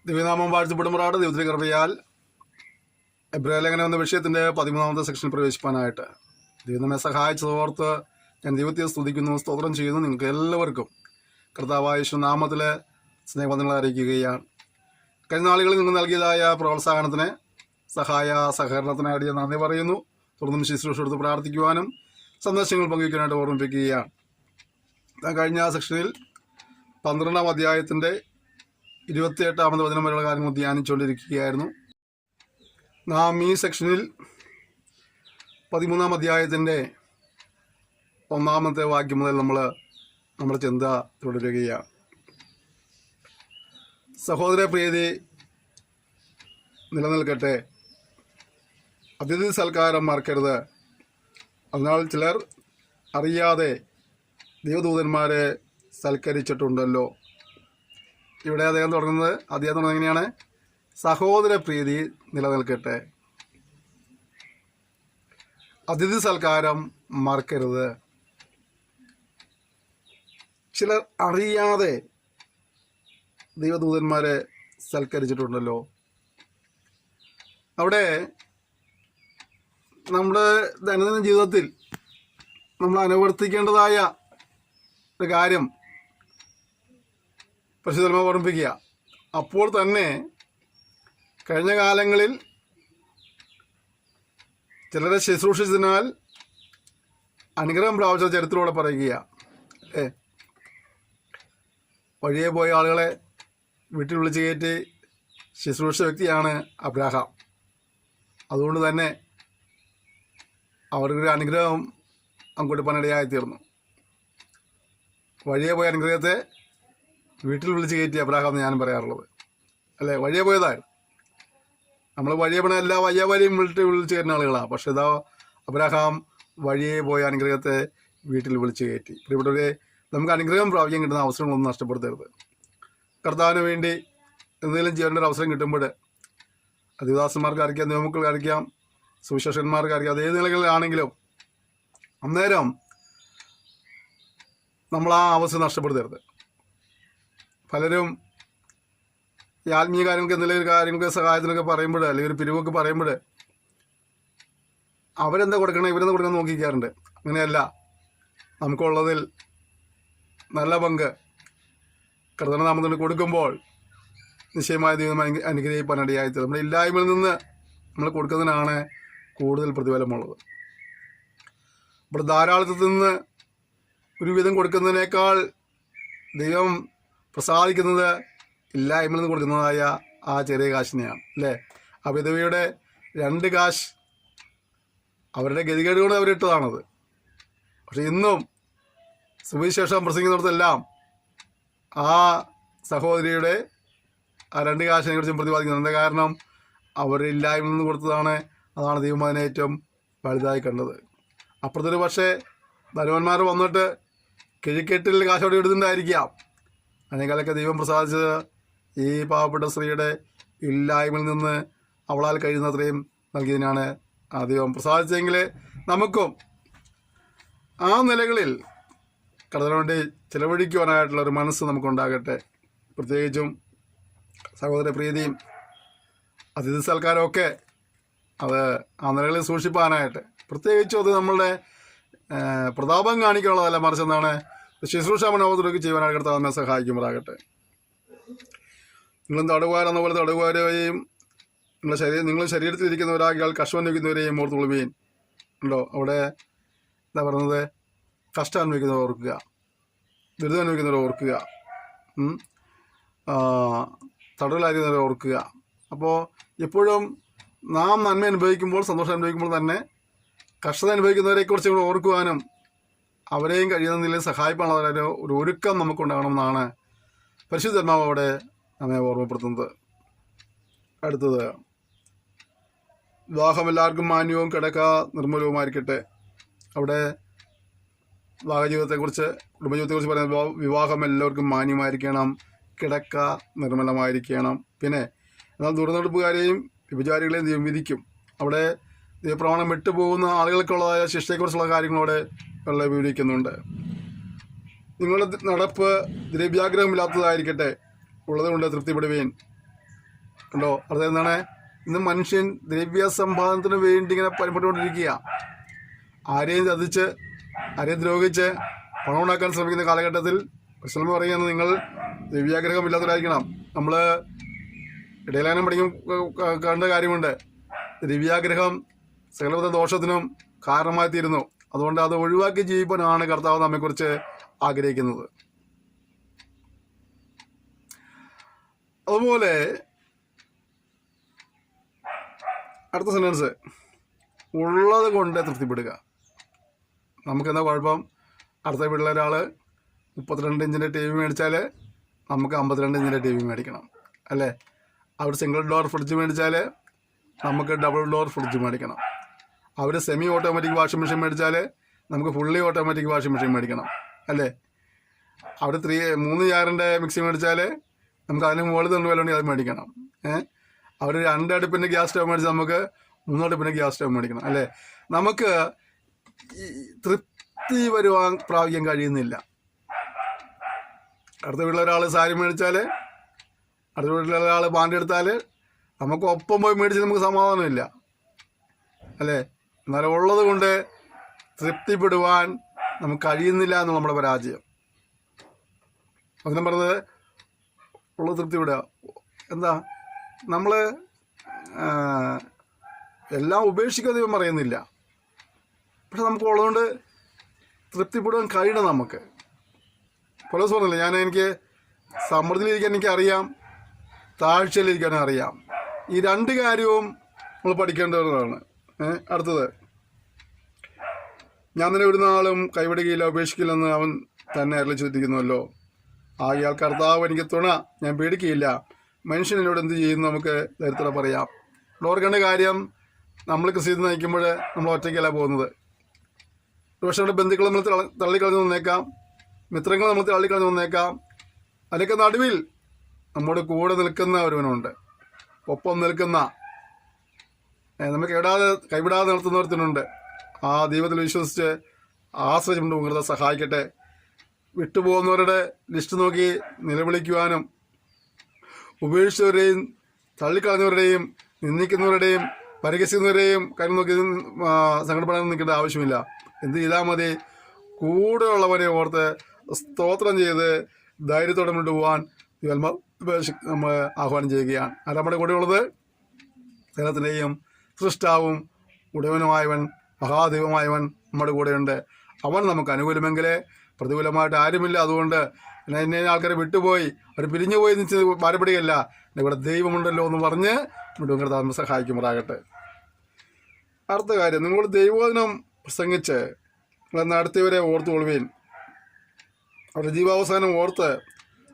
ദിവ്യനാമം വാഴ്ത്തപ്പെടുമാറാട്. ദൈവത്തിൻ്റെ കൃപയാൽ എബ്രായ ലേഖനം എന്ന വിഷയത്തിൻ്റെ 13ാമത്തെ സെക്ഷനിൽ പ്രവേശിപ്പാനായിട്ട് ദൈവം നമ്മെ സഹായിച്ചതോർത്ത് ഞാൻ ദൈവത്തെ സ്തുതിക്കുന്നു, സ്തോത്രം ചെയ്യുന്നു. നിങ്ങൾക്ക് എല്ലാവർക്കും കർത്താവായ യേശുനാമത്തിൽ സ്നേഹവന്ദനങ്ങൾ അറിയിക്കുകയാണ്. കഴിഞ്ഞ നാളുകളിൽ നിങ്ങൾ നൽകിയതായ പ്രോത്സാഹനത്തിന്, സഹകരണത്തിനായിട്ട് ഞാൻ നന്ദി പറയുന്നു. തുടർന്നും ശുശ്രൂഷ എടുത്ത് പ്രാർത്ഥിക്കുവാനും സന്ദേശങ്ങൾ പങ്കുവയ്ക്കാനായിട്ട് ഓർമ്മിപ്പിക്കുകയാണ്. ഞാൻ കഴിഞ്ഞ സെക്ഷനിൽ 12ാം അധ്യായത്തിൻ്റെ 28ാമത് വചനം വരെയുള്ള കാര്യങ്ങൾ ധ്യാനിച്ചുകൊണ്ടിരിക്കുകയായിരുന്നു. നാം ഈ സെക്ഷനിൽ 13ാം അധ്യായത്തിൻ്റെ 1ാമത്തെ വാക്യം മുതൽ നമ്മുടെ ചിന്ത തുടരുകയാണ്. സഹോദര പ്രീതി നിലനിൽക്കട്ടെ, അതിഥി സൽക്കാരം മറക്കരുത്. അതിനാൽ ചിലർ അറിയാതെ ദൈവദൂതന്മാരെ സൽക്കരിച്ചിട്ടുണ്ടല്ലോ. ഇവിടെ അദ്ദേഹം തുടങ്ങുന്നത് എങ്ങനെയാണ്? സഹോദര പ്രീതി നിലനിൽക്കട്ടെ, അതിഥി സൽക്കാരം മറക്കരുത്. ചിലർ അറിയാതെ ദൈവദൂതന്മാരെ സൽക്കരിച്ചിട്ടുണ്ടല്ലോ. അവിടെ നമ്മുടെ ദൈനംദിന ജീവിതത്തിൽ നമ്മൾ അനുവർത്തിക്കേണ്ടതായ ഒരു കാര്യം പരിശുദ്ധമായി ഓർമ്മിപ്പിക്കുക. അപ്പോൾ തന്നെ കഴിഞ്ഞ കാലങ്ങളിൽ ചിലരെ ശുശ്രൂഷിച്ചതിനാൽ അനുഗ്രഹം പ്രാപിച്ച ചരിത്രത്തോടെ പറയുക. വഴിയെ പോയ ആളുകളെ വീട്ടിൽ വിളിച്ച് കയറ്റി ശുശ്രൂഷിച്ച വ്യക്തിയാണ് അബ്രാഹാം. അതുകൊണ്ട് തന്നെ അവർക്കൊരു അനുഗ്രഹം കൊടുപ്പാനിടയായിത്തീർന്നു. വഴിയെ പോയ അനുഗ്രഹത്തെ വീട്ടിൽ വിളിച്ച് കയറ്റി അബ്രാഹാം എന്ന് ഞാനും പറയാറുള്ളത്. അല്ലേ, വഴിയെ പോയതായിരുന്നു. നമ്മൾ വഴിയെ പോണ എല്ലാ വയ്യാവരെയും വിളിച്ച് കയറ്റുന്ന ആളുകളാണ്. പക്ഷെ ഇതാ അബ്രാഹാം വഴിയെ പോയ അനുഗ്രഹത്തെ വീട്ടിൽ വിളിച്ച് കയറ്റി. ഇവിടെ നമുക്ക് അനുഗ്രഹം പ്രാപിക്കാൻ കിട്ടുന്ന അവസരങ്ങളൊന്നും നഷ്ടപ്പെടുത്തരുത്. കർത്താവിന് വേണ്ടി എന്തെങ്കിലും ചെയ്യേണ്ട ഒരു അവസരം കിട്ടുമ്പോൾ അതിദാസന്മാർക്ക് അറിയിക്കാം, നിയമക്കൾക്ക് അറിയിക്കാം, സുവിശേഷന്മാർക്ക് അറിയാം, അത് ഏത് നിലകളിലാണെങ്കിലും അന്നേരം നമ്മൾ ആ അവസരം നഷ്ടപ്പെടുത്തരുത്. പലരും ഈ ആത്മീയ കാര്യങ്ങൾക്ക് എന്തെങ്കിലും കാര്യങ്ങൾക്ക് സഹായത്തിനൊക്കെ പറയുമ്പോൾ, അല്ലെങ്കിൽ ഒരു പിരിവൊക്കെ പറയുമ്പോൾ അവരെന്താ കൊടുക്കണം, ഇവരെന്താ കൊടുക്കണം നോക്കിക്കാറുണ്ട്. അങ്ങനെയല്ല, നമുക്കുള്ളതിൽ നല്ല പങ്ക് കർത്തനാമത്തിന് കൊടുക്കുമ്പോൾ നിശ്ചയമായ ദൈവം അനുഗ്രഹിക്കാനിടയായിട്ട് നമ്മുടെ ഇല്ലായ്മയിൽ നിന്ന് നമ്മൾ കൊടുക്കുന്നതിനാണ് കൂടുതൽ പ്രതിഫലമുള്ളത്. ഇവിടെ ധാരാളത്തിൽ നിന്ന് ഒരുവിധം കൊടുക്കുന്നതിനേക്കാൾ ദൈവം പ്രസാദിക്കുന്നത് ഇല്ലായ്മയിൽ നിന്ന് കൊടുക്കുന്നതായ ആ ചെറിയ കാശിനെയാണ്. അല്ലേ, ആ വിധവയുടെ 2 കാശ് അവരുടെ ഗതികേട് കൊണ്ട് അവരിട്ടതാണത്. പക്ഷെ ഇന്നും സുവിശേഷം പ്രസംഗിക്കുന്നിടത്തെല്ലാം ആ സഹോദരിയുടെ ആ 2 കാശിനെ കുറിച്ചും പ്രതിപാദിക്കുന്നത്. എന്താ കാരണം? അവർ ഇല്ലായ്മയിൽ നിന്ന് കൊടുത്തതാണ്. അതാണ് ദൈവം അതിനെ ഏറ്റവും വലുതായി കണ്ടത്. അപ്പുറത്തൊരു പക്ഷേ ധനവന്മാർ വന്നിട്ട് കിഴിക്കെട്ടിൽ കാശോടെ എടുത്തിട്ടുണ്ടായിരിക്കാം. അതിനേക്കാളൊക്കെ ദൈവം പ്രസാദിച്ചത് ഈ പാവപ്പെട്ട സ്ത്രീയുടെ ഇല്ലായ്മയിൽ നിന്ന് അവളാൽ കഴിയുന്നത്രയും നൽകിയതിനാണ് ആ ദൈവം പ്രസാദിച്ചെങ്കിൽ നമുക്കും ആ നിലകളിൽ കർത്താവിന് വേണ്ടി ചിലവഴിക്കുവാനായിട്ടുള്ളൊരു മനസ്സ് നമുക്കുണ്ടാകട്ടെ. പ്രത്യേകിച്ചും സഹോദര പ്രീതിയും അതിഥി സൽക്കാരമൊക്കെ അത് ആ നിലകളിൽ സൂക്ഷിപ്പാനായിട്ട്, പ്രത്യേകിച്ചും അത് നമ്മളുടെ പ്രതാപം കാണിക്കാനുള്ളതല്ല, മറിച്ച് എന്താണ് ശുശ്രൂഷ മനോഹരത്തിലേക്ക് ചെയ്യുവാനായിട്ട് കർത്താവ് നമ്മെ സഹായിക്കുമാറാകട്ടെ. നിങ്ങളും തടവുകാരെന്ന പോലെ തടവുകാരെയും നിങ്ങൾ ശരീരത്തിലിരിക്കുന്നവരാകിയാൽ കഷ്ടം അനുഭവിക്കുന്നവരെയും ഓർത്തുകൊള്ളുകയും ഉണ്ടോ. അവിടെ എന്താ പറയുന്നത്? കഷ്ടം അനുഭവിക്കുന്നവർ ഓർക്കുക, ദുരിതം അനുഭവിക്കുന്നവരെ ഓർക്കുക, തടവിലായിരിക്കുന്നവരെ ഓർക്കുക. അപ്പോൾ എപ്പോഴും നാം നന്മ അനുഭവിക്കുമ്പോൾ, സന്തോഷം അനുഭവിക്കുമ്പോൾ തന്നെ കഷ്ടത അനുഭവിക്കുന്നവരെക്കുറിച്ച് കൂടെ ഓർക്കുവാനും അവരെയും കഴിയുന്ന നിലയിൽ സഹായിക്കാനുള്ള ഒരു ഒരുക്കം നമുക്കുണ്ടാകണമെന്നാണ് പരിശുദ്ധാത്മാവ് അവിടെ നമ്മെ ഓർമ്മപ്പെടുത്തുന്നത്. അടുത്തത്, വിവാഹം എല്ലാവർക്കും മാന്യവും കിടക്ക നിർമ്മലവുമായിരിക്കട്ടെ. അവിടെ വിവാഹജീവിതത്തെക്കുറിച്ച്, കുടുംബജീവിതത്തെക്കുറിച്ച് പറയുന്നത് വിവാഹം എല്ലാവർക്കും മാന്യമായിരിക്കണം, കിടക്ക നിർമ്മലമായിരിക്കണം. പിന്നെ എന്നാൽ ദുർനടപ്പുകാരെയും വ്യഭിചാരികളെയും ദൈവം വിധിക്കും. അവിടെ ദൈവപ്രമാണം വിട്ടുപോകുന്ന ആളുകൾക്കുള്ളതായ ശിക്ഷയെക്കുറിച്ചുള്ള കാര്യങ്ങളോടെ വിവരിക്കുന്നുണ്ട്. നിങ്ങളുടെ നടപ്പ് ദ്രവ്യാഗ്രഹമില്ലാത്തതായിരിക്കട്ടെ, ഉള്ളതുകൊണ്ട് തൃപ്തിപ്പെടുവീൻ. ഉണ്ടോ? അത് എന്താണ്? ഇന്ന് മനുഷ്യൻ ദ്രവ്യ സമ്പാദനത്തിന് വേണ്ടി ഇങ്ങനെ പരിപ്പെട്ടുകൊണ്ടിരിക്കുക. ആരെയും ചതിച്ച് ആരെയും ദ്രോഹിച്ച് പണം ഉണ്ടാക്കാൻ ശ്രമിക്കുന്ന കാലഘട്ടത്തിൽ പ്രശ്നം പറയുന്നത് നിങ്ങൾ ദ്രവ്യാഗ്രഹം ഇല്ലാത്തവരായിരിക്കണം. നമ്മൾ ഇടയിലാനം പഠിക്കും കണ്ട കാര്യമുണ്ട്. ദ്രവ്യാഗ്രഹം സകലവിധ ദോഷത്തിനും കാരണമായി തീരുന്നു. അതുകൊണ്ട് അത് ഒഴിവാക്കി ജീവിക്കാനാണ് കർത്താവ് നമ്മെക്കുറിച്ച് ആഗ്രഹിക്കുന്നത്. അതുപോലെ അടുത്ത സെൻറ്റൻസ്, ഉള്ളത് കൊണ്ട് തൃപ്തിപ്പെടുക. നമുക്കെന്താ കുഴപ്പം? അടുത്ത വീട്ടിലെ ഒരാൾ 32 ഇഞ്ചിൻ്റെ ടി വി മേടിച്ചാൽ നമുക്ക് 52 ഇഞ്ചിൻ്റെ ടി വി മേടിക്കണം, അല്ലേ? അവർ സിംഗിൾ ഡോർ ഫ്രിഡ്ജ് മേടിച്ചാൽ നമുക്ക് ഡബിൾ ഡോർ ഫ്രിഡ്ജ് മേടിക്കണം. അവർ സെമി ഓട്ടോമാറ്റിക് വാഷിംഗ് മെഷീൻ മേടിച്ചാൽ നമുക്ക് ഫുള്ളി ഓട്ടോമാറ്റിക് വാഷിംഗ് മെഷീൻ മേടിക്കണം, അല്ലേ? അവർ 3 ജാറിൻ്റെ മിക്സി മേടിച്ചാൽ നമുക്ക് അതിന് മുകളിൽ തന്നെ വില അത് മേടിക്കണം. അവർ 2 അടുപ്പിൻ്റെ ഗ്യാസ് സ്റ്റവ് മേടിച്ചാൽ നമുക്ക് 3 അടുപ്പിൻ്റെ ഗ്യാസ് സ്റ്റവ് മേടിക്കണം, അല്ലേ? നമുക്ക് തൃപ്തി പ്രാപിക്കാൻ കഴിയുന്നില്ല. അടുത്ത വീട്ടിലെ ഒരാൾ സാരി മേടിച്ചാൽ, അടുത്ത വീട്ടിലെ ഒരാൾ പാൻ്റ് എടുത്താൽ നമുക്ക് ഒപ്പം പോയി മേടിച്ച് നമുക്ക് സമാധാനമില്ല, അല്ലേ? എന്നാലും ഉള്ളത് കൊണ്ട് തൃപ്തിപ്പെടുവാൻ നമുക്ക് കഴിയുന്നില്ല എന്നുള്ള നമ്മുടെ പരാജയം. അതിനെ പറഞ്ഞത് ഉള്ളത് തൃപ്തിപ്പെടുക. എന്താ? നമ്മൾ എല്ലാം ഉപേക്ഷിക്കുക ദൈവം പറയുന്നില്ല. പക്ഷെ നമുക്ക് ഉള്ളതുകൊണ്ട് തൃപ്തിപ്പെടുവാൻ കഴിയണം. നമുക്ക് പൗലോസ് പറഞ്ഞില്ല, എനിക്ക് സമൃദ്ധിയിലിരിക്കാൻ എനിക്കറിയാം, താഴ്ചയിലിരിക്കാനും അറിയാം. ഈ 2 കാര്യവും നമ്മൾ പഠിക്കേണ്ടതാണ്. അടുത്തത്, ഞാൻ തന്നെ ഒരു നാളും കൈവിടുകയില്ല, ഉപേക്ഷിക്കില്ലെന്ന് അവൻ തന്നെ അരുളിച്ചിരിക്കുന്നുവല്ലോ. ആകയാൽ കർത്താവ് എനിക്ക് തുണ, ഞാൻ പേടിക്കുകയില്ല. മനുഷ്യൻ എന്നോട് എന്ത് ചെയ്യുന്നു നമുക്ക് ധൈര്യത്തോടെ പറയാം. ഓർക്കേണ്ട കാര്യം, നമ്മൾ ക്രിസ്തു നയിക്കുമ്പോൾ നമ്മൾ ഒറ്റയ്ക്കല്ല പോകുന്നത്. ഒരുപക്ഷെ നമ്മുടെ ബന്ധുക്കൾ നമ്മൾ തള്ളിക്കളഞ്ഞു വന്നേക്കാം, മിത്രങ്ങൾ നമ്മൾ തള്ളിക്കളഞ്ഞു വന്നേക്കാം. അതിനൊക്കെ നടുവിൽ നമ്മുടെ കൂടെ നിൽക്കുന്ന ഒരുവനുണ്ട്, ഒപ്പം നിൽക്കുന്ന, നമുക്ക് കൈവിടാതെ നിർത്തുന്നവർത്തിനുണ്ട്. ആ ദൈവത്തിൽ വിശ്വസിച്ച് ആശ്രയിച്ചുകൊണ്ട് മുഖത്തെ സഹായിക്കട്ടെ. വിട്ടുപോകുന്നവരുടെ ലിസ്റ്റ് നോക്കി നിലവിളിക്കുവാനും ഉപേക്ഷിച്ചവരെയും തള്ളിക്കളഞ്ഞവരുടെയും നിന്ദിക്കുന്നവരുടെയും പരിഹസിക്കുന്നവരെയും കാര്യം നോക്കി സങ്കടപ്പെടാൻ നിൽക്കേണ്ട ആവശ്യമില്ല. എന്ത് ചെയ്താൽ മതി? കൂടെയുള്ളവരെ ഓർത്ത് സ്തോത്രം ചെയ്ത് ധൈര്യത്തോടെ മുന്നോട്ട് പോകാൻ നമ്മൾ ആഹ്വാനം ചെയ്യുകയാണ്. ആരാ നമ്മുടെ കൂടെയുള്ളത്? സകലത്തിൻ്റെയും സൃഷ്ടാവും ഉടയവനുമായവൻ, മഹാദൈവമായവൻ നമ്മുടെ കൂടെയുണ്ട്. അവൻ നമുക്ക് അനുകൂലമെങ്കിലേ പ്രതികൂലമായിട്ട് ആരുമില്ല. അതുകൊണ്ട് എന്നെ ആൾക്കാരെ വിട്ടുപോയി, അവർ പിരിഞ്ഞു പോയി ഭാരപ്പെടുകയല്ല, ഇവിടെ ദൈവമുണ്ടല്ലോ എന്ന് പറഞ്ഞ് മുഴുവൻ സഹായിക്കുമാറാകട്ടെ. അടുത്ത കാര്യം, നിങ്ങൾ ദൈവവചനം പ്രസംഗിച്ച് നിങ്ങൾ നടത്തിയവരെ ഓർത്തുകൊള്ളുവീൻ, അവരുടെ ജീവാവസാനം ഓർത്ത്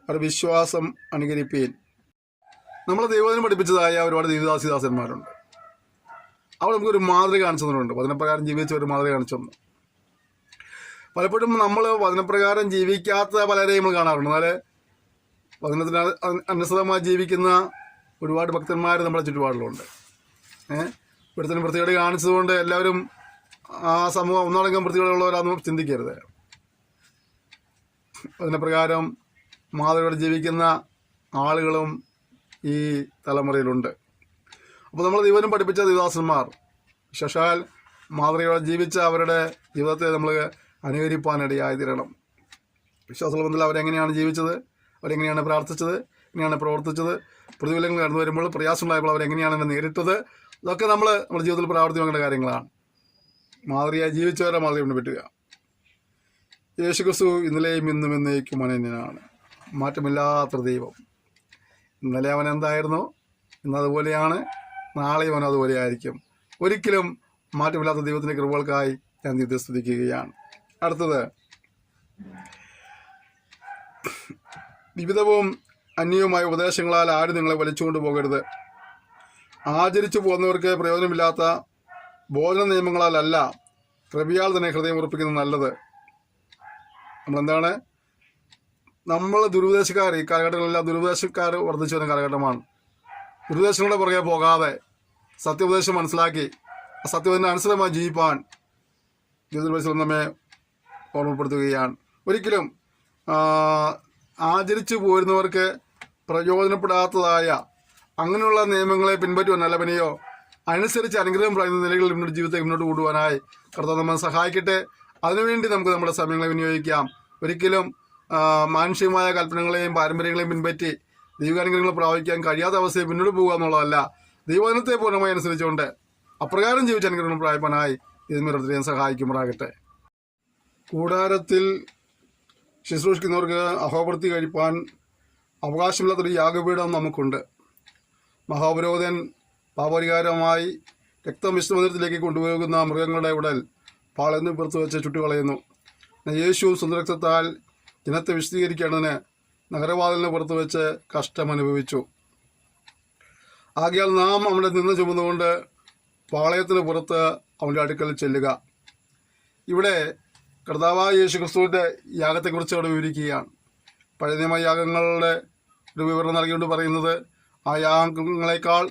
അവരുടെ വിശ്വാസം അനുകരിപ്പീൻ. നമ്മൾ ദൈവവചനം പഠിപ്പിച്ചതായ ഒരുപാട് ദൈവദാസിദാസന്മാരുണ്ട്. അവർ നമുക്കൊരു മാതൃക കാണിച്ചു തന്നിട്ടുണ്ട്. വചനപ്രകാരം ജീവിച്ച ഒരു മാതൃക കാണിച്ചു തന്നു. പലപ്പോഴും നമ്മൾ വചനപ്രകാരം ജീവിക്കാത്ത പലരെയും നമ്മൾ കാണാറുണ്ട്. എന്നാൽ വചനത്തിന് അനുസൃതമായി ജീവിക്കുന്ന ഒരുപാട് ഭക്തന്മാർ നമ്മുടെ ചുറ്റുപാടിലുണ്ട്. ഒരുത്തനും വൃത്തികേട് കാണിച്ചതുകൊണ്ട് എല്ലാവരും ആ സമൂഹം ഒന്നടങ്കം വൃത്തികേടുള്ളവരാണെന്ന് ചിന്തിക്കരുത്. വചനപ്രകാരം മാതൃകയോടെ ജീവിക്കുന്ന ആളുകളും ഈ തലമുറയിലുണ്ട്. അപ്പോൾ നമ്മൾ ദൈവം പഠിപ്പിച്ച ദൈവദാസന്മാർ ശേഷാൽ മാതൃകയോടെ ജീവിച്ച അവരുടെ ജീവിതത്തെ നമ്മൾ അനുകരിപ്പാനിടയായി തീരണം. വിശ്വാസബന്ധത്തിൽ അവരെങ്ങനെയാണ് ജീവിച്ചത്, അവരെങ്ങനെയാണ് പ്രാർത്ഥിച്ചത്, എങ്ങനെയാണ് പ്രവർത്തിച്ചത്, പ്രതികൂലങ്ങൾ കടന്നു വരുമ്പോൾ പ്രയാസമുണ്ടായപ്പോൾ അവരെങ്ങനെയാണ് നേരിട്ടത്, ഇതൊക്കെ നമ്മുടെ ജീവിതത്തിൽ പ്രാവർത്തിക്കേണ്ട കാര്യങ്ങളാണ്. മാതൃകയായി ജീവിച്ചവരെ മാതൃക പിൻപറ്റുക. യേശുക്രിസ്തു ഇന്നലെയും ഇന്നും എന്നേക്കും അനന്യനാണ്, മാറ്റമില്ലാത്ത ദൈവം. ഇന്നലെ അവൻ എന്തായിരുന്നോ ഇന്നതുപോലെയാണ്, നാളെയും അവൻ അതുപോലെ ആയിരിക്കും. ഒരിക്കലും മാറ്റമില്ലാത്ത ദൈവത്തിൻ്റെ കൃപകൾക്കായി ഞാൻ ദൈവത്തെ സ്തുതിക്കുകയാണ്. അടുത്തത്, വിവിധവും അന്യവുമായ ഉപദേശങ്ങളാൽ ആരും നിങ്ങളെ വലിച്ചുകൊണ്ട് പോകരുത്. ആചരിച്ചു പോകുന്നവർക്ക് പ്രയോജനമില്ലാത്ത ഭോജന നിയമങ്ങളാലല്ല, കൃപയാൽ തന്നെ ഹൃദയം ഉറപ്പിക്കുന്നത് നല്ലത്. നമ്മളെന്താണ്? നമ്മൾ ദുരുപദേശക്കാർ, ഈ കാലഘട്ടങ്ങളിലെല്ലാം ദുരുപദേശക്കാർ വർദ്ധിച്ചു വരുന്ന കാലഘട്ടമാണ്. ദുരുപദേശങ്ങളുടെ പുറകെ പോകാതെ സത്യോപദേശം മനസ്സിലാക്കി ആ സത്യത്തിന് അനുസൃതമായി ജീവിപ്പാൻ ജീവിതത്തിൽ നമ്മെ ഓർമ്മപ്പെടുത്തുകയാണ്. ഒരിക്കലും ആചരിച്ചു പോരുന്നവർക്ക് പ്രയോജനപ്പെടാത്തതായ അങ്ങനെയുള്ള നിയമങ്ങളെ പിൻപറ്റുവാനല്ല പിന്നെയോ അനുസരിച്ച് അനുഗ്രഹം പറയുന്ന നിലകളിൽ മുന്നോട്ട് ജീവിതത്തെ മുന്നോട്ട് കൊണ്ടുപോകാനായി കർത്താവ് നമ്മെ സഹായിക്കട്ടെ. അതിനുവേണ്ടി നമുക്ക് നമ്മുടെ സമയങ്ങളെ വിനിയോഗിക്കാം. ഒരിക്കലും മാനുഷികമായ കൽപ്പനകളെയും പാരമ്പര്യങ്ങളെയും പിൻപറ്റി ദൈവാനുഗ്രഹങ്ങൾ പ്രാപിക്കാൻ കഴിയാത്ത അവസ്ഥയിൽ മുന്നോട്ട് പോകുക എന്നുള്ളതല്ല, ദൈവവചനത്തെ പൂർണ്ണമായി അനുസരിച്ചുകൊണ്ട് അപ്രകാരം ജീവിച്ച അനുഗ്രഹങ്ങൾ പ്രാപിക്കാനായി ഇതിനെ സഹായിക്കുമാറാകട്ടെ. കൂടാരത്തിൽ ശുശ്രൂഷിക്കുന്നവർക്ക് അഹോപ്രതി കഴിപ്പാൻ അവകാശമില്ലാത്തൊരു യാഗപീഠം നമുക്കുണ്ട്. മഹാപുരോഹിതൻ പാപപരിഹാരമായി രക്തം വിശുദ്ധമന്ദിരത്തിലേക്ക് കൊണ്ടുപോകുന്ന മൃഗങ്ങളുടെ ഉടൽ പാളയെന്ന് പുറത്ത് വെച്ച് ചുട്ടുകളയുന്നു. യേശു സ്വന്തരക്തത്താൽ ജനത്തെ വിശദീകരിക്കേണ്ടതിന് നഗരവാതിലിന് പുറത്ത് വെച്ച് കഷ്ടമനുഭവിച്ചു. ആകയാൽ നാം അവൻ്റെ നിന്ന് ചുമന്നുകൊണ്ട് പാളയത്തിന് പുറത്ത് അവൻ്റെ അടുക്കൽ ചെല്ലുക. ഇവിടെ കർത്താവായ യേശു ക്രിസ്തുവിൻ്റെ യാഗത്തെക്കുറിച്ച് അവിടെ വിവരിക്കുകയാണ്. പഴയ നിയമ യാഗങ്ങളുടെ ഒരു വിവരണം നൽകിക്കൊണ്ട് പറയുന്നത്, ആ യാഗങ്ങളെക്കാൾ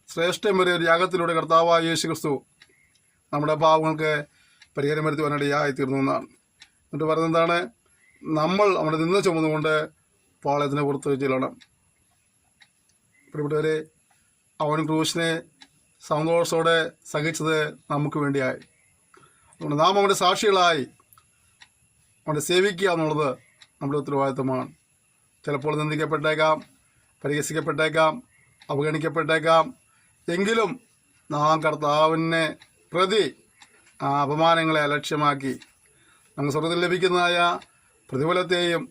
ശ്രേഷ്ഠമേറിയ ഒരു യാഗത്തിലൂടെ കർത്താവായ യേശു ക്രിസ്തു നമ്മുടെ പാവങ്ങൾക്ക് പരിഹാരം വരുത്തുവാനിടയായി തീർന്നു എന്നാണ്. എന്നിട്ട് പറയുന്നത് എന്താണ്? നമ്മൾ അവിടെ നിന്ന് ചുമന്നുകൊണ്ട് പാളയത്തിന് പുറത്ത് ചെല്ലണം. പ്രിയപ്പെട്ടവരെ, അവൻ ക്രൂശിനെ സന്തോഷത്തോടെ സഹിച്ചത് നമുക്ക് വേണ്ടിയായി. അതുകൊണ്ട് നാം അവൻ്റെ സാക്ഷികളായി അവനെ സേവിക്കുക എന്നുള്ളത് നമ്മുടെ ഉത്തരവാദിത്വമാണ്. ചിലപ്പോൾ നിന്ദിക്കപ്പെട്ടേക്കാം, പരിഹസിക്കപ്പെട്ടേക്കാം, അവഗണിക്കപ്പെട്ടേക്കാം. എങ്കിലും നാം കർത്താവിനെ പ്രതി ആ അപമാനങ്ങളെ അലക്ഷ്യമാക്കി നമുക്ക് സ്വർഗ്ഗത്തിൽ ലഭിക്കുന്നതായ പ്രതിഫലത്തെയും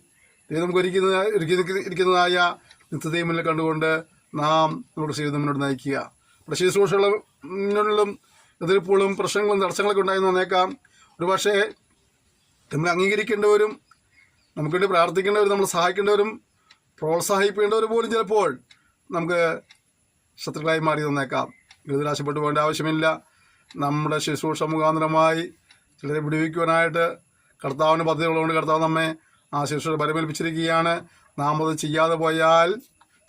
നമുക്ക് ഇരിക്കുന്നതായ നിത്യതയും മുന്നിൽ കണ്ടുകൊണ്ട് നാം നമ്മുടെ ജീവിതം മുന്നോട്ട് നയിക്കുക. നമ്മുടെ ശുശ്രൂഷകളിലും എതിർപ്പുകളും പ്രശ്നങ്ങളും തടസ്സങ്ങളൊക്കെ ഉണ്ടായി വന്നേക്കാം. ഒരു പക്ഷേ നമ്മൾ അംഗീകരിക്കേണ്ടവരും നമുക്ക് വേണ്ടി പ്രാർത്ഥിക്കേണ്ടവരും നമ്മൾ സഹായിക്കേണ്ടവരും പ്രോത്സാഹിപ്പിക്കേണ്ടവർ പോലും ചിലപ്പോൾ നമുക്ക് ശത്രുക്കളായി മാറി തന്നേക്കാം. ഇതിലാശപ്പെട്ടു പോകേണ്ട ആവശ്യമില്ല. നമ്മുടെ ശുശ്രൂഷ മുഖാന്തരമായി ചിലരെ വിടുവിക്കുവാനായിട്ട് കർത്താവിൻ്റെ പദ്ധതികളുകൊണ്ട് കർത്താവ് നമ്മെ ആ ശുശ്രൂഷ പരിമേൽപ്പിച്ചിരിക്കുകയാണ്. നാം അത് ചെയ്യാതെ പോയാൽ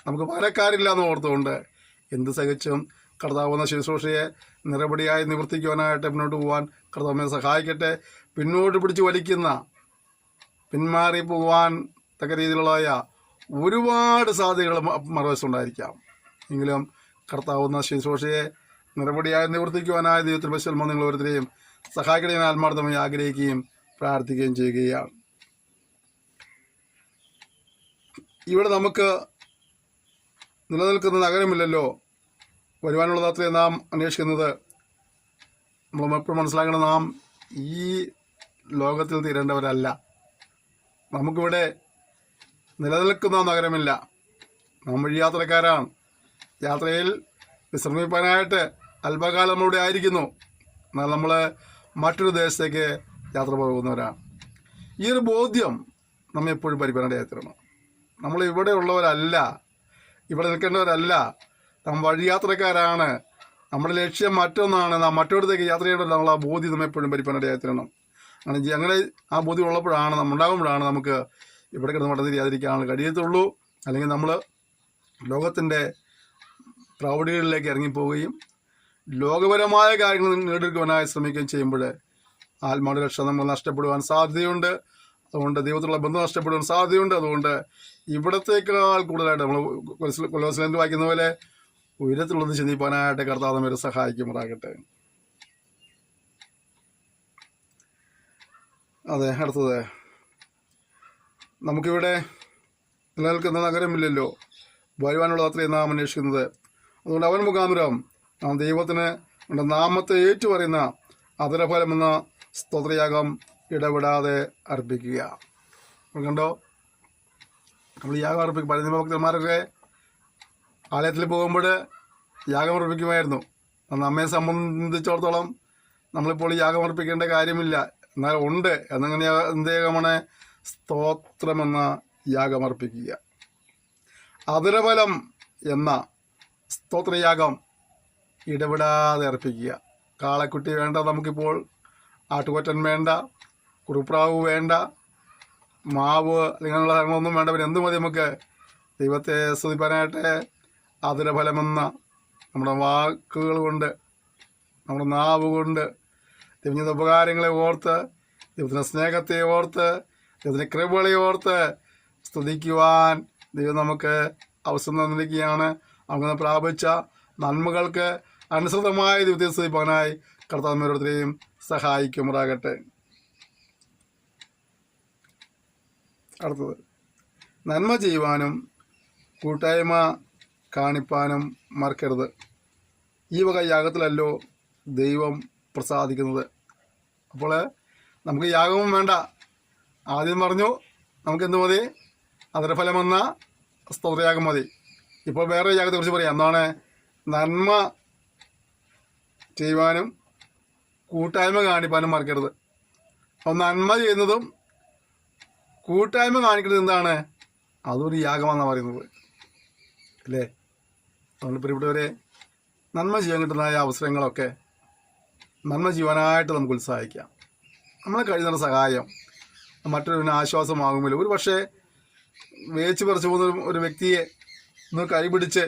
നമുക്ക് പകരക്കാരില്ല എന്ന് ഓർത്തുകൊണ്ട് എന്ത് സഹിച്ചും കർത്താവ് എന്ന ശുശ്രൂഷയെ നിറപടിയായി നിവർത്തിക്കുവാനായിട്ട് മുന്നോട്ട് പോകാൻ കർത്താവ് നമ്മെ സഹായിക്കട്ടെ. പിന്നോട്ട് പിടിച്ച് വലിക്കുന്ന, പിന്മാറി പോകാൻ തക്ക രീതിയിലുള്ളതായ ഒരുപാട് സാധ്യതകൾ മറുവശത്തുണ്ടായിരിക്കാം. എങ്കിലും കർത്താവ് എന്ന ശുശ്രൂഷയെ നിറപടിയായി നിവർത്തിക്കുവാനായ ദൈവത്തിൽ പരിശുദ്ധ നിങ്ങൾ ഓരോരുത്തരെയും സഹായിക്കണേ എന്ന് ആത്മാർത്ഥമായി ആഗ്രഹിക്കുകയും പ്രാർത്ഥിക്കുകയും ചെയ്യുകയാണ്. ഇവിടെ നമുക്ക് നിലനിൽക്കുന്ന നഗരമില്ലല്ലോ, വരുവാനുള്ളത് അത്രയും നാം അന്വേഷിക്കുന്നത്. നമ്മൾ എപ്പോഴും മനസ്സിലാക്കണം, നാം ഈ ലോകത്തിൽ തീരേണ്ടവരല്ല. നമുക്കിവിടെ നിലനിൽക്കുന്ന നഗരമില്ല. നാം വഴി യാത്രക്കാരാണ്. യാത്രയിൽ വിശ്രമിപ്പാനായിട്ട് അല്പകാലം നമ്മളിവിടെ ആയിരിക്കുന്നു. എന്നാൽ നമ്മൾ മറ്റൊരു ദേശത്തേക്ക് യാത്ര പോകുന്നവരാണ്. ഈ ഒരു ബോധ്യം നമ്മെ എപ്പോഴും പരിപാലനയായി തരണം. നമ്മൾ ഇവിടെ ഉള്ളവരല്ല, ഇവിടെ നിൽക്കേണ്ടവരല്ല. നാം വഴിയാത്രക്കാരാണ്. നമ്മുടെ ലക്ഷ്യം മറ്റൊന്നാണ്. നാം മറ്റൊരിടത്തേക്ക് യാത്ര ചെയ്യേണ്ടത്. നമ്മൾ ആ ബോധ്യം നമ്മെ എപ്പോഴും പരിപാലനയായി തരണം. അങ്ങനെ ആ ബോധ്യം ഉള്ളപ്പോഴാണ്, ഉണ്ടാകുമ്പോഴാണ് നമുക്ക് ഇവിടെ കിടന്ന് മട്ടം തിരിയാതിരിക്കാൻ കഴിയത്തുള്ളൂ. അല്ലെങ്കിൽ നമ്മൾ ലോകത്തിൻ്റെ പ്രൗഢികളിലേക്ക് ഇറങ്ങിപ്പോവുകയും ലോകപരമായ കാര്യങ്ങൾ നേടിയെടുക്കുവാനായി ശ്രമിക്കുകയും ചെയ്യുമ്പോൾ ആത്മാവിൻ്റെ രക്ഷ നമ്മൾ നഷ്ടപ്പെടുവാൻ സാധ്യതയുണ്ട്. അതുകൊണ്ട് ദൈവത്തിലുള്ള ബന്ധം നഷ്ടപ്പെടുവാൻ സാധ്യതയുണ്ട്. അതുകൊണ്ട് ഇവിടത്തേക്കാൾ കൂടുതലായിട്ട് നമ്മൾ കൊലോസ്യർ വായിക്കുന്ന പോലെ ഉയരത്തിലുള്ളത് ചിന്തിപ്പാനായിട്ട് കർത്താവ് നമ്മെ സഹായിക്കുമാറാകട്ടെ. അതെ, അടുത്തത് നമുക്കിവിടെ നിലനിൽക്കുന്ന നഗരമില്ലല്ലോ, വരുവാനുള്ള അത്രയും നാം അന്വേഷിക്കുന്നത്. അതുകൊണ്ട് അവൻ മുഖാന്തരം നാം ദൈവത്തിന് നമ്മുടെ നാമത്തെ ഏറ്റുപറയുന്ന അധരഫലമെന്ന സ്തോത്രയാഗം ഇടപെടാതെ അർപ്പിക്കുക. കണ്ടോ, നമ്മൾ യാഗം അർപ്പിക്കും. പഴയ ഭക്തന്മാരൊക്കെ ആലയത്തിൽ പോകുമ്പോൾ യാഗം അർപ്പിക്കുമായിരുന്നു. നമ്മെ സംബന്ധിച്ചിടത്തോളം നമ്മളിപ്പോൾ യാഗം അർപ്പിക്കേണ്ട കാര്യമില്ല. എന്നാൽ ഉണ്ട്. എന്നങ്ങനെ എന്ത് യാഗമാണ്? സ്തോത്രമെന്ന യാഗമർപ്പിക്കുക. അധരഫലം എന്ന സ്തോത്രയാഗം ഇടപെടാതെ അർപ്പിക്കുക. കാളക്കുട്ടി വേണ്ട നമുക്കിപ്പോൾ, ആട്ടുകൊറ്റൻ വേണ്ട, കുറുപ്രാവ് വേണ്ട, മാവ് അങ്ങനെയുള്ള സാധനങ്ങളൊന്നും വേണ്ട. പിന്നെ എന്ത് മതി നമുക്ക് ദൈവത്തെ സ്തുതിപ്പാനായിട്ട്? അധരഫലമെന്ന നമ്മുടെ വാക്കുകൾ കൊണ്ട്, നമ്മുടെ നാവ് കൊണ്ട് ദൈവത്തിൻ്റെ ഉപകാരങ്ങളെ ഓർത്ത്, ദൈവത്തിൻ്റെ സ്നേഹത്തെ ഓർത്ത്, ദൈവത്തിൻ്റെ കൃപകളെ ഓർത്ത് സ്തുതിക്കുവാൻ ദൈവം നമുക്ക് അവസരം തന്നിരിക്കുകയാണ്. അങ്ങനെ പ്രാപിച്ച നന്മകൾക്ക് അനുസൃതമായ ദൈവത്തെ സ്തുതിപ്പാനായി കർത്താവ് ഓരോരുത്തരെയും സഹായിക്കുമാറാകട്ടെ. അടുത്തത്, നന്മ ചെയ്യുവാനും കൂട്ടായ്മ കാണിപ്പാനും മറക്കരുത്. ഈ വക യാഗത്തിലല്ലോ ദൈവം പ്രസാദിക്കുന്നത്. അപ്പോൾ നമുക്ക് യാഗവും വേണ്ട. ആദ്യം പറഞ്ഞു നമുക്കെന്ത് മതി? അതരഫലം വന്ന സ്തോത്രയാഗം മതി. ഇപ്പോൾ വേറെ യാഗത്തെക്കുറിച്ച് പറയാം. എന്താണ്? നന്മ ചെയ്യുവാനും കൂട്ടായ്മ കാണിപ്പാനും മറക്കരുത്. അപ്പോൾ നന്മ ചെയ്യുന്നതും കൂട്ടായ്മ കാണിക്കുന്നത് എന്താണ്? അതൊരു യാഗമാണെന്നാണ് പറയുന്നത്, അല്ലേ? അതുകൊണ്ട് പ്രിയപ്പെട്ടവരെ, നന്മ ചെയ്യാൻ കിട്ടുന്നതായ അവസരങ്ങളൊക്കെ നന്മ ചെയ്യുവാനായിട്ട് നമുക്ക് ഉത്സാഹിക്കാം. നമ്മളെ കഴിയുന്ന സഹായം മറ്റൊരു ആശ്വാസമാകുമല്ലോ. ഒരു പക്ഷേ വേച്ച് പറിച്ചു പോകുന്ന ഒരു വ്യക്തിയെ ഒന്ന് കൈപിടിച്ച്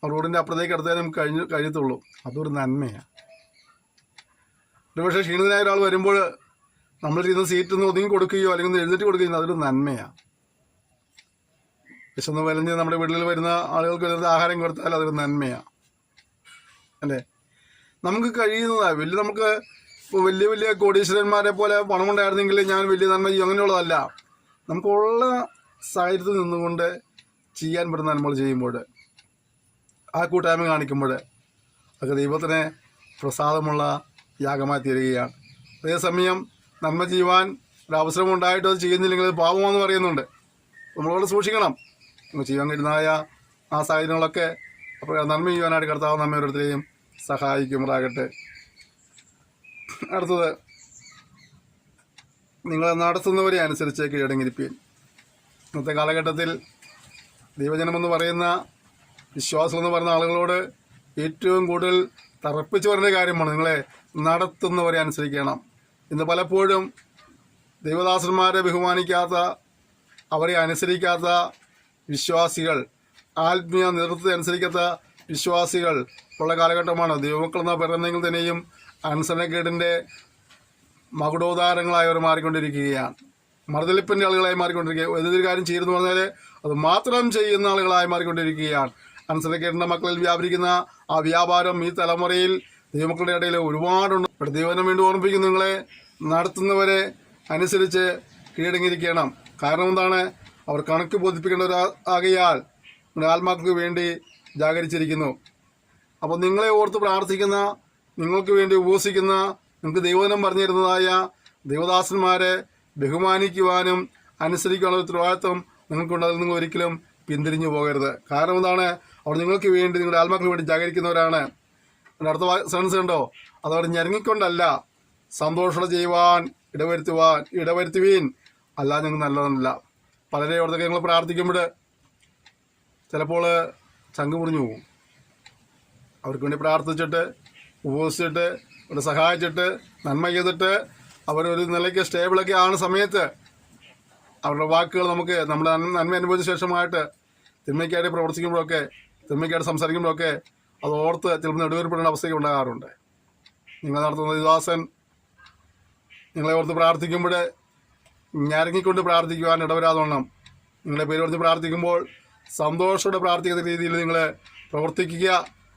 റോഡിൻ്റെ അപ്പുറത്തേക്ക് എടുത്താലേ നമുക്ക് കഴിയത്തുള്ളൂ. അതൊരു നന്മയാണ്. ഒരു പക്ഷേ ക്ഷീണിതനായ ഒരാൾ വരുമ്പോൾ നമ്മൾ ചെയ്യുന്ന സീറ്റിൽ നിന്ന് ഒതുങ്ങി കൊടുക്കുകയോ അല്ലെങ്കിൽ ഒന്ന് എഴുന്നേറ്റ് കൊടുക്കുകയോ അതൊരു നന്മയാണ്. വിശന്ന് വലഞ്ഞ് നമ്മുടെ വീട്ടിൽ വരുന്ന ആളുകൾക്ക് വരുന്ന ആഹാരം കൊടുത്താൽ അതൊരു നന്മയാണ്, അല്ലേ? നമുക്ക് കഴിയുന്നതാണ്. നമുക്ക് ഇപ്പോൾ വലിയ വലിയ കോടീശ്വരന്മാരെ പോലെ പണമുണ്ടായിരുന്നെങ്കിൽ ഞാൻ വലിയ നന്മ ചെയ്യും, അങ്ങനെയുള്ളതല്ല. നമുക്കുള്ള സാഹചര്യത്തിൽ നിന്നുകൊണ്ട് ചെയ്യാൻ പറ്റുന്ന നന്മകൾ ചെയ്യുമ്പോൾ, ആ കൂട്ടായ്മ കാണിക്കുമ്പോൾ അതൊക്കെ ദൈവത്തിന് പ്രസാദമുള്ള യാഗമായി തീരുകയാണ്. അതേസമയം നന്മ ചെയ്യുവാൻ ഒരവസരം ഉണ്ടായിട്ട് അത് ചെയ്യുന്നില്ലെങ്കിൽ അത് പാപമാണെന്ന് പറയുന്നുണ്ട്. നമ്മളോട് സൂക്ഷിക്കണം. നമുക്ക് ചെയ്യാൻ കഴിയുന്നതായ ആ സാഹചര്യങ്ങളൊക്കെ അപ്പോൾ നന്മ ചെയ്യുവാനായിട്ട് കർത്താവ് നമ്മെ ഓരോരുത്തരെയും സഹായിക്കുമാറാകട്ടെ. അടുത്തത്, നിങ്ങൾ നടത്തുന്നവരെ അനുസരിച്ച് കീഴടങ്ങിയിരിപ്പീൻ. ഇന്നത്തെ കാലഘട്ടത്തിൽ ദൈവജനമെന്ന് പറയുന്ന വിശ്വാസം എന്ന് പറയുന്ന ആളുകളോട് ഏറ്റവും കൂടുതൽ തറപ്പിച്ച് പറയുന്ന കാര്യമാണ് നിങ്ങളെ നടത്തുന്നവരെ അനുസരിക്കണം. ഇന്ന് പലപ്പോഴും ദൈവദാസന്മാരെ ബഹുമാനിക്കാത്ത, അവരെ അനുസരിക്കാത്ത വിശ്വാസികൾ, ആത്മീയ നേതൃത്വത്തെ അനുസരിക്കാത്ത വിശ്വാസികൾ ഉള്ള കാലഘട്ടമാണ്. ദൈവമക്കളെന്ന് പറയുന്നെങ്കിൽ തന്നെയും അനുസരണക്കേടിൻ്റെ മകുടോദാരങ്ങളായി അവർ മാറിക്കൊണ്ടിരിക്കുകയാണ്. മറുതലിപ്പിൻ്റെ ആളുകളായി മാറിക്കൊണ്ടിരിക്കുക. ഏതൊരു കാര്യം ചെയ്യുന്നു പറഞ്ഞാൽ അത് മാത്രം ചെയ്യുന്ന ആളുകളായി മാറിക്കൊണ്ടിരിക്കുകയാണ്. അനുസരണക്കേടിൻ്റെ മക്കളിൽ വ്യാപരിക്കുന്ന ആ വ്യാപാരം ഈ തലമുറയിൽ ദൈവമക്കളുടെ ഇടയിൽ ഒരുപാടുണ്ട്. ഇവിടെ ദൈവനം വേണ്ടി ഓർമ്മിപ്പിക്കും, നിങ്ങളെ നടത്തുന്നവരെ അനുസരിച്ച് കീഴടങ്ങിയിരിക്കണം. കാരണം എന്താണ്? അവർ കണക്ക് ബോധിപ്പിക്കേണ്ടവരാകയാൽ നിങ്ങളുടെ ആത്മാക്കൾക്ക് വേണ്ടി ജാഗരിച്ചിരിക്കുന്നു. അപ്പോൾ നിങ്ങളെ ഓർത്ത് പ്രാർത്ഥിക്കുന്ന, നിങ്ങൾക്ക് വേണ്ടി ഉപവസിക്കുന്ന, നിങ്ങൾക്ക് ദൈവവചനം പറഞ്ഞു തരുന്നതായ ദൈവദാസന്മാരെ ബഹുമാനിക്കുവാനും അനുസരിക്കാനുള്ള ഉത്തരവാദിത്വം നിങ്ങൾക്കുണ്ട്. അതിൽ നിങ്ങൾ ഒരിക്കലും പിന്തിരിഞ്ഞു പോകരുത്. കാരണം എന്താണ്? അവർ നിങ്ങൾക്ക് വേണ്ടി, നിങ്ങളുടെ ആത്മാക്കൾക്ക് വേണ്ടി ജാഗരിക്കുന്നവരാണ്. അടുത്ത സെൻസ് കണ്ടോ? അതവർ ഞെരങ്ങിക്കൊണ്ടല്ല, സന്തോഷത്തോടെ ചെയ്യുവാൻ ഇടവരുത്തുവീൻ, അല്ലാതെ ഞങ്ങൾക്ക് നല്ലതല്ല. പലരെ ഓർത്തൊക്കെ ഞങ്ങൾ പ്രാർത്ഥിക്കുമ്പോൾ ചിലപ്പോൾ ചങ്ക് മുറിഞ്ഞു പോകും. അവർക്ക് വേണ്ടി പ്രാർത്ഥിച്ചിട്ട് ഉപവസിച്ചിട്ട് അവരെ സഹായിച്ചിട്ട് നന്മ ചെയ്തിട്ട് അവരൊരു നിലയ്ക്ക് സ്റ്റേബിളൊക്കെ ആണ് സമയത്ത് അവരുടെ വാക്കുകൾ നമുക്ക് നമ്മുടെ നന്മ അനുഭവിച്ച ശേഷമായിട്ട് തിന്മയ്ക്കായിട്ട് പ്രവർത്തിക്കുമ്പോഴൊക്കെ, തിന്മയ്ക്കായിട്ട് സംസാരിക്കുമ്പോഴൊക്കെ അത് ഓർത്ത് ചിലപ്പോൾ നെടുവേർപ്പെടുന്ന അവസ്ഥയ്ക്ക് ഉണ്ടാകാറുണ്ട്. നിങ്ങൾ നടത്തുന്ന ദാസൻ നിങ്ങളെ ഓർത്ത് പ്രാർത്ഥിക്കുമ്പോൾ ഞരങ്ങിക്കൊണ്ട് പ്രാർത്ഥിക്കുവാൻ ഇടവരാതോണം. നിങ്ങളെ പേര് ഓർത്ത് പ്രാർത്ഥിക്കുമ്പോൾ സന്തോഷത്തോടെ പ്രാർത്ഥിക്കുന്ന രീതിയിൽ നിങ്ങൾ പ്രവർത്തിക്കുക.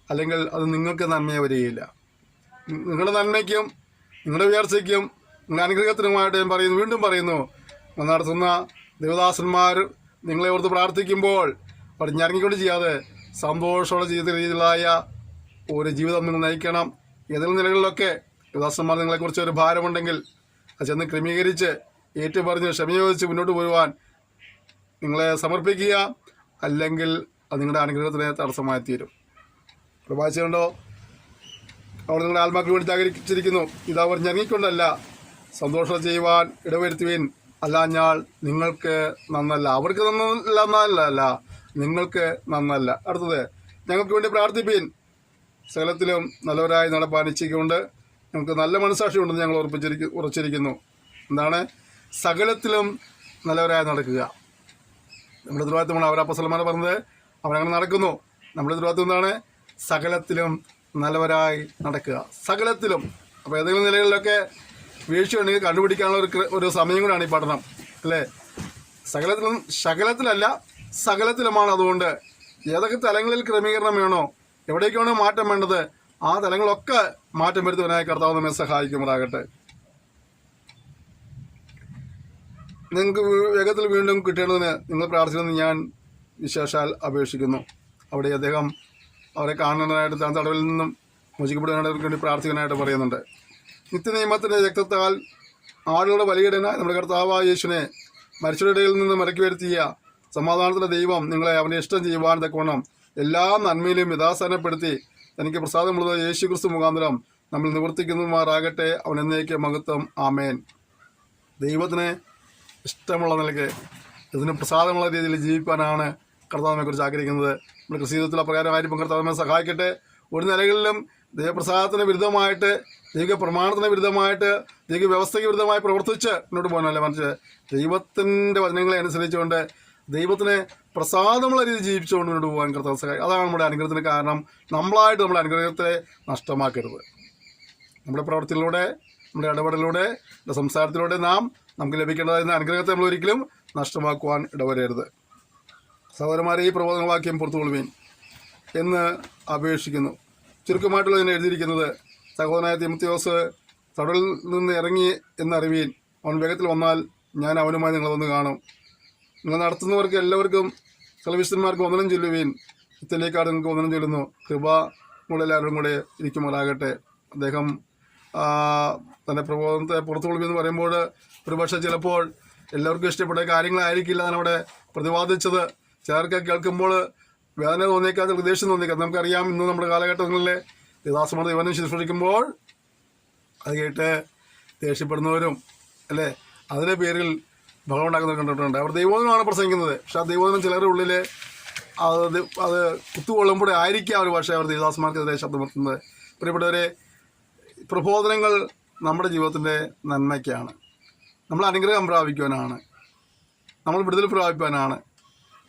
അല്ലെങ്കിൽ അത് നിങ്ങൾക്ക് നന്മയെ വരികയില്ല. നിങ്ങളുടെ നന്മയ്ക്കും നിങ്ങളുടെ ഉയർച്ചയ്ക്കും നിങ്ങളുടെ അനുഗ്രഹത്തിനുമായിട്ട് ഞാൻ പറയുന്നു, വീണ്ടും പറയുന്നു, നടത്തുന്ന ദേവദാസന്മാർ നിങ്ങളെ ഓർത്ത് പ്രാർത്ഥിക്കുമ്പോൾ അവർ ഞരങ്ങിക്കൊണ്ട് ചെയ്യാതെ സന്തോഷത്തോടെ ചെയ്യുന്ന രീതിയിലായ ഒരു ജീവിതം നിങ്ങൾ നയിക്കണം. ഏതെങ്കിലും നിലകളിലൊക്കെ ദേവദാസന്മാർ നിങ്ങളെക്കുറിച്ച് ഒരു ഭാരമുണ്ടെങ്കിൽ അത് ചെന്ന് ക്രമീകരിച്ച് ഏറ്റുപറഞ്ഞ് ക്ഷമയോജിച്ച് മുന്നോട്ട് പോരുവാൻ നിങ്ങളെ സമർപ്പിക്കുക. അല്ലെങ്കിൽ അത് നിങ്ങളുടെ അനുഗ്രഹത്തിന് തടസ്സമായി തീരും. പ്രഭാഷിച്ചുണ്ടോ? അവർ നിങ്ങളുടെ ആത്മാക്കൾ വേണ്ടി ജാഗരിച്ചിരിക്കുന്നു. ഇതവർ ഞെരങ്ങിക്കൊണ്ടല്ല, സന്തോഷം ചെയ്യുവാൻ ഇടവരുത്തുവീൻ, അല്ലാഞ്ഞാൽ നിങ്ങൾക്ക് നന്നല്ല. അവർക്ക് നന്നല്ല, നിങ്ങൾക്ക് നന്നല്ല. അടുത്തത്, ഞങ്ങൾക്ക് വേണ്ടി പ്രാർത്ഥിപ്പീൻ, സകലത്തിലും നല്ലവരായി നടപ്പാൻ ഇച്ഛിക്കൊണ്ട് ഞങ്ങൾക്ക് നല്ല മനസ്സാക്ഷി ഉണ്ടെന്ന് ഞങ്ങൾ ഉറച്ചിരിക്കുന്നു. എന്താണ്? സകലത്തിലും നല്ലവരായി നടക്കുക. നമ്മുടെ ഉത്തരവാദിത്തമാണ്. അവർ അപ്പോസ്തലന്മാർ പറഞ്ഞത് അവരങ്ങനെ നടക്കുന്നു. നമ്മുടെ ഉത്തരവാദിത്തം എന്താണ്? സകലത്തിലും നല്ലവരായി നടക്കുക. സകലത്തിലും. അപ്പോൾ ഏതെങ്കിലും നിലകളിലൊക്കെ വീഴ്ചയുണ്ടെങ്കിൽ കണ്ടുപിടിക്കാനുള്ള ഒരു സമയം കൂടാണ് ഈ പഠനം, അല്ലേ? സകലത്തിലല്ല, സകലത്തിലുമാണ്. അതുകൊണ്ട് ഏതൊക്കെ തലങ്ങളിൽ ക്രമീകരണം വേണോ, എവിടേക്കാണോ മാറ്റം വേണ്ടത്, ആ തലങ്ങളൊക്കെ മാറ്റം വരുത്തുവാനായി കർത്താവ് നമ്മെ സഹായിക്കുമാറാകട്ടെ. നിങ്ങൾക്ക് വേഗത്തിൽ വീണ്ടും കിട്ടേണ്ടതിന് നിങ്ങൾ പ്രാർത്ഥിക്കണമെന്ന് ഞാൻ വിശേഷാൽ അപേക്ഷിക്കുന്നു. അവിടെ അദ്ദേഹം അവരെ കാണാനായിട്ട് താൻ തടവിൽ നിന്നും മോചിക്കപ്പെടുവാനായിട്ട് വേണ്ടി പ്രാർത്ഥിക്കാനായിട്ട് പറയുന്നുണ്ട്. നിത്യനിയമത്തിൻ്റെ രക്തത്താൽ ആളുകളുടെ ബലിയിടനായി നമ്മുടെ കർത്താവായ യേശുവിനെ മരിച്ചവരുടെ ഇടയിൽ നിന്ന് മടക്കി വരുത്തിയ സമാധാനത്തിൻ്റെ ദൈവം നിങ്ങളെ അവൻ്റെ ഇഷ്ടം ചെയ്യുവാൻ തക്കവണ്ണം എല്ലാ നന്മയിലും യഥാസ്ഥാനപ്പെടുത്തി തനിക്ക് പ്രസാദമുള്ളത് യേശു ക്രിസ്തു മുഖാന്തരം നമ്മൾ നിവർത്തിക്കുന്നതുമാറാകട്ടെ. അവൻ എന്നേക്ക് മഹത്വം. ആമേൻ. ദൈവത്തിന് ഇഷ്ടമുള്ള നിലയ്ക്ക് ഇതിന് പ്രസാദമുള്ള രീതിയിൽ ജീവിക്കാനാണ് കർത്താവിനെക്കുറിച്ച് ആഗ്രഹിക്കുന്നത്. നമ്മുടെ കൃഷിജീവിതത്തിൽ അപ്രകാരമായിരിക്കും കർത്താവിനെ സഹായിക്കട്ടെ. ഒരു നിലകളിലും ദൈവപ്രസാദത്തിന് വിരുദ്ധമായിട്ട്, ദൈവിക പ്രമാണത്തിന് വിരുദ്ധമായിട്ട്, ദൈവിക വ്യവസ്ഥയ്ക്ക് വിരുദ്ധമായി പ്രവർത്തിച്ച് മുന്നോട്ട് പോകാനല്ല, മറിച്ച് ദൈവത്തിൻ്റെ വചനങ്ങളെ അനുസരിച്ചുകൊണ്ട് ദൈവത്തിന് പ്രസാദമുള്ള രീതിയിൽ ജീവിച്ചുകൊണ്ട് മുന്നോട്ട് പോകാൻ കർത്താവ് സഹായിക്കും. അതാണ് നമ്മുടെ അനുഗ്രഹത്തിന് കാരണം. നമ്മളായിട്ട് നമ്മുടെ അനുഗ്രഹത്തെ നഷ്ടമാക്കരുത്. നമ്മുടെ പ്രവർത്തിയിലൂടെ, നമ്മുടെ ഇടപെടലിലൂടെ, നമ്മുടെ സംസാരത്തിലൂടെ നമുക്ക് ലഭിക്കേണ്ടതായിരുന്ന അനുഗ്രഹത്തെ നമ്മൾ ഒരിക്കലും നഷ്ടമാക്കുവാൻ ഇടവരരുത്. സഹോദരന്മാരെ, ഈ പ്രബോധനവാക്യം പുറത്തുകൊള്ളുവീൻ എന്ന് അപേക്ഷിക്കുന്നു. ചുരുക്കമായിട്ടുള്ള ഇതിനെ എഴുതിയിരിക്കുന്നത്, സഹോദരനായ തിമോത്തിയോസ് തടവിൽ നിന്ന് ഇറങ്ങി എന്നറിവീൻ, അവൻ വേഗത്തിൽ വന്നാൽ ഞാൻ അവനുമായി നിങ്ങളെ വന്ന് കാണും. നിങ്ങൾ നടത്തുന്നവർക്ക് എല്ലാവർക്കും സർവീസന്മാർക്ക് വന്ദനം ചൊല്ലുവീൻ. ഇത്തലേക്കാട് നിങ്ങൾക്ക് വന്ദനം ചൊല്ലുന്നു. കൃപ നമ്മളെല്ലാവരും കൂടെ ഇരിക്കുമാറാകട്ടെ. അദ്ദേഹം തൻ്റെ പ്രബോധനത്തെ പുറത്തുകൊള്ളുമെന്ന് പറയുമ്പോൾ ഒരുപക്ഷെ ചിലപ്പോൾ എല്ലാവർക്കും ഇഷ്ടപ്പെട്ട കാര്യങ്ങളായിരിക്കില്ല അവിടെ പ്രതിപാദിച്ചത്. ചിലർക്ക് കേൾക്കുമ്പോൾ വേദന തോന്നിയേക്കാം, ചിലർക്ക് ദേഷ്യം തോന്നിയേക്കാം. നമുക്കറിയാം, ഇന്ന് നമ്മുടെ കാലഘട്ടങ്ങളിൽ ദാസന്മാർ ദൈവനെ ശുശ്രൂഷിക്കുമ്പോൾ അത് കേട്ട് ദേഷ്യപ്പെടുന്നവരും അല്ലേ, അതിൻ്റെ പേരിൽ ബഹളം ഉണ്ടാക്കുന്നവർ കണ്ടിട്ടുണ്ട്. അവർ ദൈവോധനമാണ് പ്രസംഗിക്കുന്നത്. പക്ഷെ ആ ദൈവോധനം ചിലരുടെ ഉള്ളിൽ അത് കുത്തുകൊള്ളുമ്പോഴേ ആയിരിക്കാം ഒരു പക്ഷേ അവർ ദേവദാസന്മാർക്കെതിരെ ശബ്ദമുർത്തുന്നത്. പ്രിയപ്പെട്ടവരെ, പ്രബോധനങ്ങൾ നമ്മുടെ ജീവിതത്തിൻ്റെ നന്മയ്ക്കാണ്. നമ്മൾ അനുഗ്രഹം പ്രാപിക്കുവാനാണ്, നമ്മൾ വിടുതൽ പ്രാപിക്കുവാനാണ്,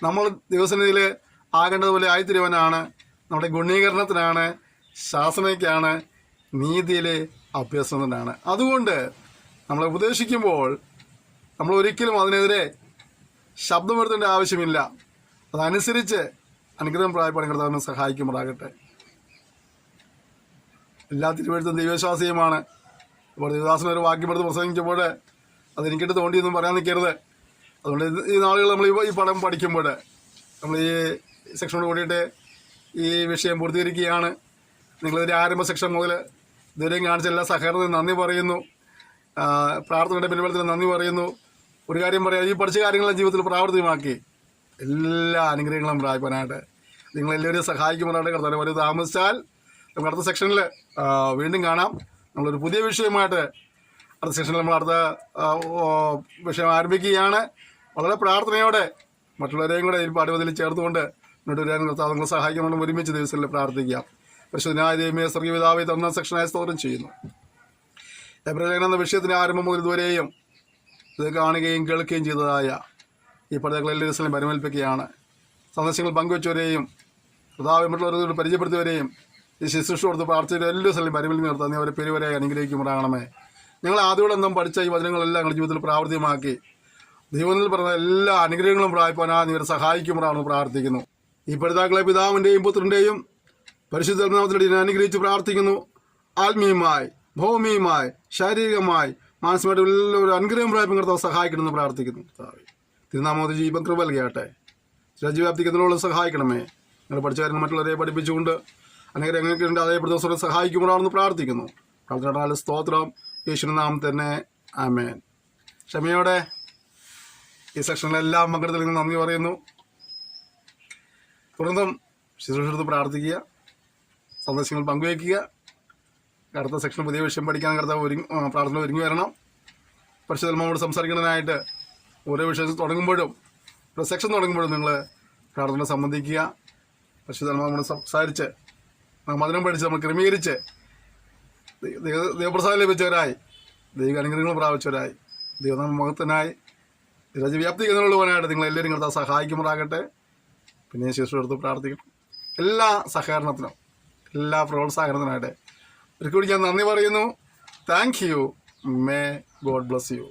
നമ്മൾ ദിവസനിധിയിൽ ആകേണ്ടതുപോലെ ആയിത്തീരുവാനാണ്, നമ്മുടെ ഗുണീകരണത്തിനാണ്, ശാസനയ്ക്കാണ്, നീതിയിലെ അഭ്യസനത്തിനാണ്. അതുകൊണ്ട് നമ്മളെ ഉപദേശിക്കുമ്പോൾ നമ്മൾ ഒരിക്കലും അതിനെതിരെ ശബ്ദമെടുത്തേണ്ട ആവശ്യമില്ല. അതനുസരിച്ച് അനുഗ്രഹം പ്രാപിപ്പാൻ കർത്താവിനെ സഹായിക്കുമാറാകട്ടെ. എല്ലാ തിരുവഴുത്തും ദൈവവിശ്വാസിയുമാണ്. ഇപ്പോൾ ദേവദാസനൊരു വാക്യമെടുത്ത് പ്രസംഗിക്കുമ്പോൾ അതെനിക്കിട്ട് തോണ്ടിയൊന്നും പറയാൻ നിൽക്കരുത്. അതുകൊണ്ട് ഈ നാളുകൾ നമ്മൾ ഈ പടം പഠിക്കുമ്പോൾ നമ്മൾ ഈ സെക്ഷനോട് കൂടിയിട്ട് ഈ വിഷയം പൂർത്തീകരിക്കുകയാണ്. നിങ്ങളിതിൻ്റെ ആരംഭ സെക്ഷൻ മുതൽ ഇതുവരെയും കാണിച്ച എല്ലാ സഹകരണത്തിനും നന്ദി പറയുന്നു. പ്രാർത്ഥനയുടെ പിൻബലത്തിന് നന്ദി പറയുന്നു. ഒരു കാര്യം പറയാം, ഈ പഠിച്ച കാര്യങ്ങളെല്ലാം ജീവിതത്തിൽ പ്രാവർത്തികമാക്കി എല്ലാ അനുഗ്രഹങ്ങളും പ്രാപിക്കാനായിട്ട് നിങ്ങളെല്ലാവരും സഹായിക്കുമ്പോഴായിട്ട് കർത്താവിനെ വരെ താമസിച്ചാൽ നമുക്ക് അടുത്ത സെക്ഷനിൽ വീണ്ടും കാണാം. നമ്മളൊരു പുതിയ വിഷയമായിട്ട് അടുത്ത സെക്ഷനിൽ നമ്മൾ അടുത്ത വിഷയം ആരംഭിക്കുകയാണ്. വളരെ പ്രാർത്ഥനയോടെ മറ്റുള്ളവരെയും കൂടെ ഈ പാഠപതിൽ ചേർത്തുകൊണ്ട് മുന്നോട്ട് വരാൻ കർത്താവ് നിങ്ങളെ സഹായിക്കണം. ഒരുമിച്ച് ദിവസങ്ങളിൽ പ്രാർത്ഥിക്കാം. പരിശുദ്ധനായ ദൈവമേ, സ്വർഗ്ഗപിതാവേ, തന്ന സെക്ഷനായ സ്തോത്രം ചെയ്യുന്നു. എബ്രാഹിം എന്ന വിഷയത്തിൻ്റെ ആരംഭം മുതൽ ഇതുവരെയും ഇത് കാണുകയും കേൾക്കുകയും ചെയ്തതായ ഈ പഠനങ്ങളെല്ലാവരും ദിവസങ്ങളും പരിമേൽപ്പിക്കുകയാണ്. സന്ദേശങ്ങൾ പങ്കുവെച്ചവരെയും കർത്താവ് മറ്റുള്ളവരോട് പരിചയപ്പെടുത്തിയവരെയും ഈ ശുശ്രൂഷ കൊടുത്ത് പ്രാർത്ഥിച്ചവരെ എല്ലാ ദിവസങ്ങളും പരിമേൽപ്പി നിർത്താൻ നീ അവരെ പേരുവരെ അനുഗ്രഹിക്കുമാറാകണമേ. ഞങ്ങൾ ആദ്യയോടെന്നും പഠിച്ച ഈ വചനങ്ങളെല്ലാം ഞങ്ങളുടെ ജീവിതത്തിൽ പ്രാവർത്തികമാക്കി ദൈവത്തിൽ പറഞ്ഞ എല്ലാ അനുഗ്രഹങ്ങളും പ്രാപിപ്പാനാ നീ ഇവരെ സഹായിക്കുമാറാണെന്ന് പ്രാർത്ഥിക്കുന്നു. ഈ പഠിതാക്കളെ പിതാവിൻ്റെയും പുത്രൻ്റെയും പരിശുദ്ധനാമത്തിലൂടെ അനുഗ്രഹിച്ച് പ്രാർത്ഥിക്കുന്നു. ആത്മീയമായി, ഭൗമികമായി, ശാരീരികമായി, മാനസികമായിട്ട് ഒരു അനുഗ്രഹം പ്രാപിക്കാൻ കർത്താവ് സഹായിക്കണമെന്ന് പ്രാർത്ഥിക്കുന്നു. തിരുനാമത്തിൽ ജീവൻ കൃപ നൽകട്ടെ. രാജ്യവ്യാപ്തിക്കുന്നതിനുള്ള സഹായിക്കണമേ. നിങ്ങൾ പഠിച്ച കാര്യങ്ങൾ മറ്റുള്ളവരെ പഠിപ്പിച്ചുകൊണ്ട് അനേകം എങ്ങനെയൊക്കെ അതേ ദിവസം സഹായിക്കുമ്പോഴാണെന്ന് പ്രാർത്ഥിക്കുന്നു. പ്രാർത്ഥന സ്തോത്രം യേശുവിന്റെ നാമം തന്നെ. ആമേൻ. ക്ഷമയോടെ ഈ സെക്ഷനിലെല്ലാം പങ്കെടുത്തിൽ നിന്ന് നന്ദി പറയുന്നു. തുടർന്നും ശുശ്രൂഷ പ്രാർത്ഥിക്കുക, സന്ദേശങ്ങൾ പങ്കുവയ്ക്കുക. അടുത്ത സെക്ഷൻ പുതിയ വിഷയം പഠിക്കാൻ കർത്താവ് പ്രാർത്ഥന ഒരുങ്ങി വരണം. പരിശുദ്ധമ്മോട് സംസാരിക്കുന്നതിനായിട്ട് ഓരോ വിഷയം തുടങ്ങുമ്പോഴും ഒരു സെക്ഷൻ തുടങ്ങുമ്പോഴും നിങ്ങൾ പ്രാർത്ഥന സംബന്ധിക്കുക. പരിശുദ്ധമ്മോട് സംസാരിച്ച് മധുരം പഠിച്ച് നമ്മൾ ക്രമീകരിച്ച് ദൈവപ്രസാദം ലഭിച്ചവരായി, ദൈവ അനുഗ്രഹങ്ങൾ പ്രാപിച്ചവരായി, ദൈവനാമ മഹത്വനായി രാജ്യവ്യാപ്തി എന്നുള്ളവനായിട്ട് നിങ്ങളെല്ലാവരും കർത്താവ് സഹായിക്കുമാറാകട്ടെ. പിന്നെ ശിശുവെടുത്ത് പ്രാർത്ഥിക്കണം. എല്ലാ സഹകരണത്തിനും, എല്ലാ പ്രോത്സാഹനത്തിനായിട്ട് ഒരിക്കൽ ഞാൻ നന്ദി പറയുന്നു. Thank you. May God bless you.